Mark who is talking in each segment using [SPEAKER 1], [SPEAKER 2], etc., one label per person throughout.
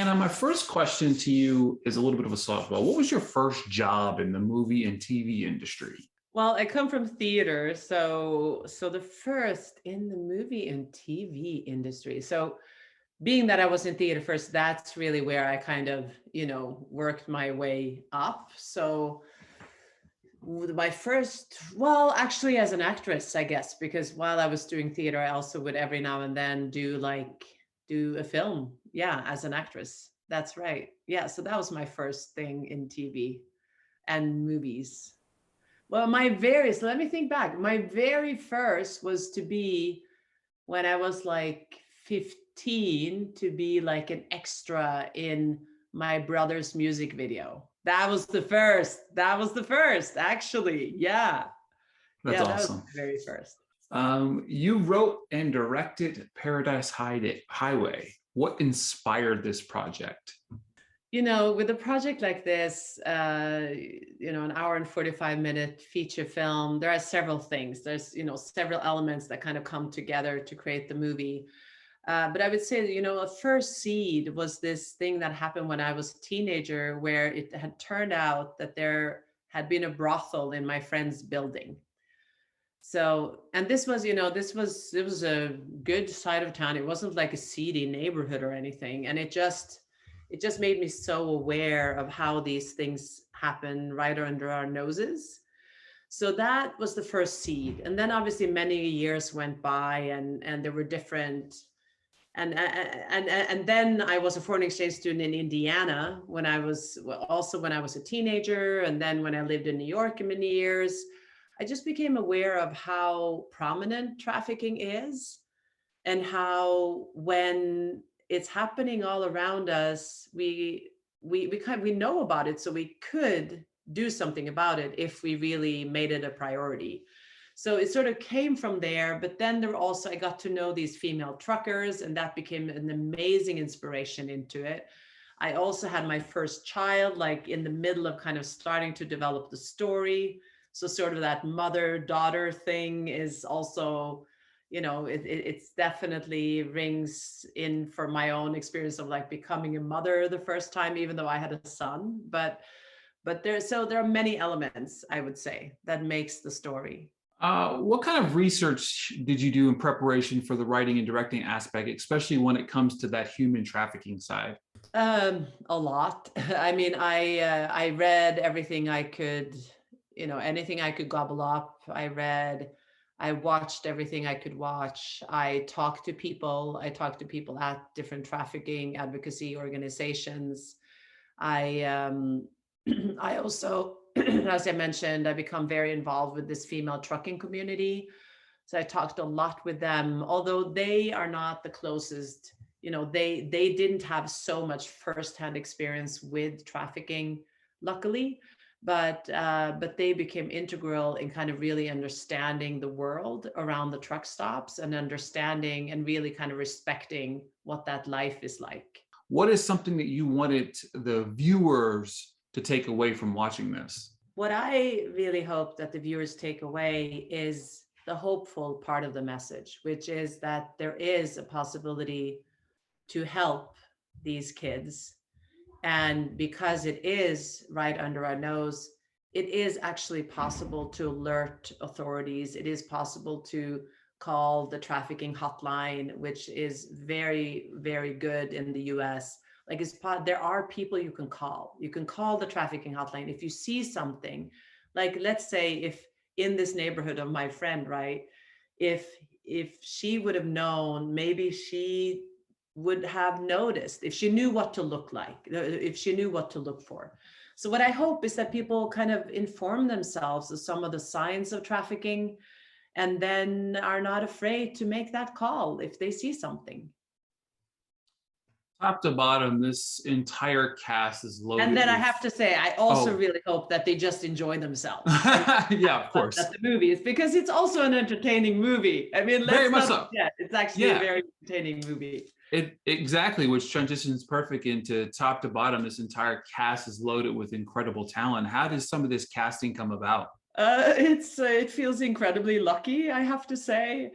[SPEAKER 1] Hannah, my first question to you is a little bit of a softball. What was your first job in the movie and TV industry?
[SPEAKER 2] Well, I come from theater, so the first in the movie and TV industry. So being that I was in theater first, that's really where I kind of, worked my way up. So my first, well, actually as an actress, I guess, because while I was doing theater, I also would every now and then do a film. Yeah, as an actress. That's right. Yeah, so that was my first thing in TV and movies. Well, let me think back. My very first was to be when I was like 15 to be like an extra in my brother's music video. That was the first. That was the first, actually. Yeah.
[SPEAKER 1] That's
[SPEAKER 2] Yeah, that was
[SPEAKER 1] awesome.
[SPEAKER 2] the very first.
[SPEAKER 1] You wrote and directed Paradise Highway. What inspired this project?
[SPEAKER 2] With a project like this, an hour and 45-minute feature film, there are several things. There's, several elements that kind of come together to create the movie. But I would say, a first seed was this thing that happened when I was a teenager, where it had turned out that there had been a brothel in my friend's building. So, and this was, it was a good side of town. It wasn't like a seedy neighborhood or anything. And it just made me so aware of how these things happen right under our noses. So that was the first seed. And then obviously many years went by, and there were different, and then I was a foreign exchange student in Indiana when I was a teenager. And then when I lived in New York in many years, I just became aware of how prominent trafficking is, and how when it's happening all around us, we know about it, so we could do something about it if we really made it a priority. So it sort of came from there. But then I got to know these female truckers, and that became an amazing inspiration into it. I also had my first child, like in the middle of kind of starting to develop the story. So sort of that mother-daughter thing is also, it's definitely rings in for my own experience of like becoming a mother the first time, even though I had a son. But there are many elements, I would say, that makes the story.
[SPEAKER 1] What kind of research did you do in preparation for the writing and directing aspect, especially when it comes to that human trafficking side?
[SPEAKER 2] A lot. I mean, I read everything I could, anything I could gobble up. I watched everything I could watch. I talked to people at different trafficking advocacy organizations. I I also, as I mentioned, I become very involved with this female trucking community. So I talked a lot with them, although they are not the closest, they didn't have so much firsthand experience with trafficking, luckily, but they became integral in kind of really understanding the world around the truck stops, and understanding and really kind of respecting what that life is like.
[SPEAKER 1] What is something that you wanted the viewers to take away from watching this?
[SPEAKER 2] What I really hope that the viewers take away is the hopeful part of the message, which is that there is a possibility to help these kids. And because it is right under our nose, it is actually possible to alert authorities. It is possible to call the trafficking hotline, which is very, very good in the US. Like there are people you can call. You can call the trafficking hotline if you see something. Like, let's say if in this neighborhood of my friend, right, if she would have known, maybe she would have noticed, if she knew what to look like, if she knew what to look for. So what I hope is that people kind of inform themselves of some of the signs of trafficking, and then are not afraid to make that call if they see something.
[SPEAKER 1] Top to bottom, this entire cast is loaded.
[SPEAKER 2] And then I have to say, I also really hope that they just enjoy themselves.
[SPEAKER 1] Yeah, of course.
[SPEAKER 2] At the movies, because it's also an entertaining movie. I mean,
[SPEAKER 1] very much so.
[SPEAKER 2] Yeah, it's actually a very entertaining movie.
[SPEAKER 1] Exactly, which transitions perfect into top to bottom. This entire cast is loaded with incredible talent. How does some of this casting come about?
[SPEAKER 2] It feels incredibly lucky, I have to say.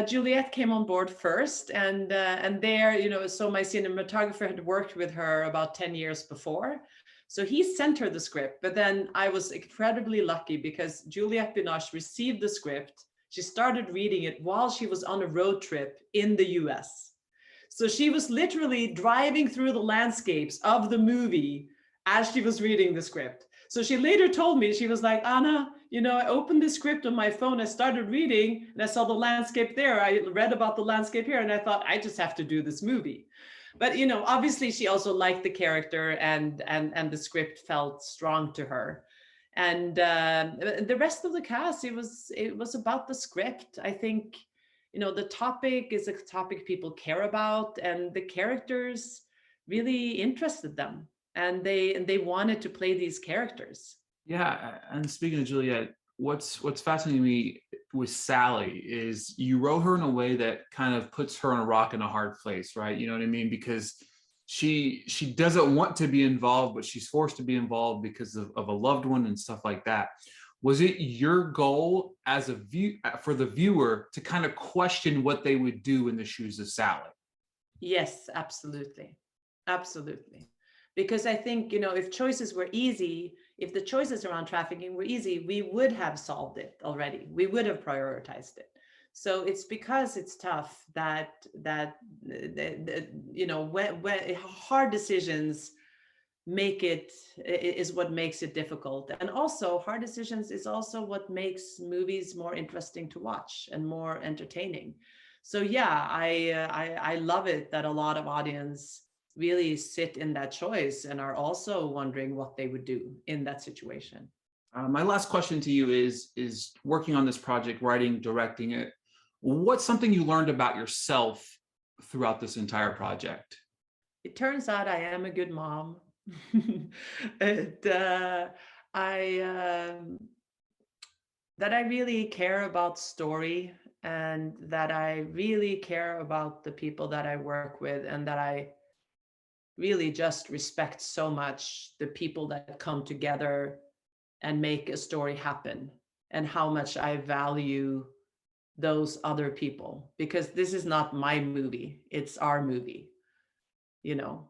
[SPEAKER 2] Juliette came on board first, and there, so my cinematographer had worked with her about 10 years before. So he sent her the script, but then I was incredibly lucky because Juliette Binoche received the script. She started reading it while she was on a road trip in the US. So she was literally driving through the landscapes of the movie as she was reading the script. So she later told me, she was like, Anna, I opened the script on my phone, I started reading, and I saw the landscape there. I read about the landscape here, and I thought, I just have to do this movie. But obviously she also liked the character, and the script felt strong to her. And the rest of the cast, it was about the script. I think the topic is a topic people care about, and the characters really interested them, and they wanted to play these characters.
[SPEAKER 1] Yeah, and speaking of Juliet, what's fascinating me with Sally is you wrote her in a way that kind of puts her on a rock and a hard place, right? You know what I mean? Because she doesn't want to be involved, but she's forced to be involved because of a loved one and stuff like that. Was it your goal as a view for the viewer to kind of question what they would do in the shoes of Sally?
[SPEAKER 2] Yes, absolutely. Absolutely. Because I think, if choices were easy, if the choices around trafficking were easy, we would have solved it already. We would have prioritized it. So it's because it's tough that when hard decisions is what makes it difficult. And also hard decisions is also what makes movies more interesting to watch and more entertaining. So yeah, I love it that a lot of audience really sit in that choice and are also wondering what they would do in that situation.
[SPEAKER 1] My last question to you is working on this project, writing, directing it. What's something you learned about yourself throughout this entire project?
[SPEAKER 2] It turns out I am a good mom. and I that I really care about story, and that I really care about the people that I work with, and that I really just respect so much the people that come together and make a story happen, and how much I value those other people, because this is not my movie, it's our movie, you know.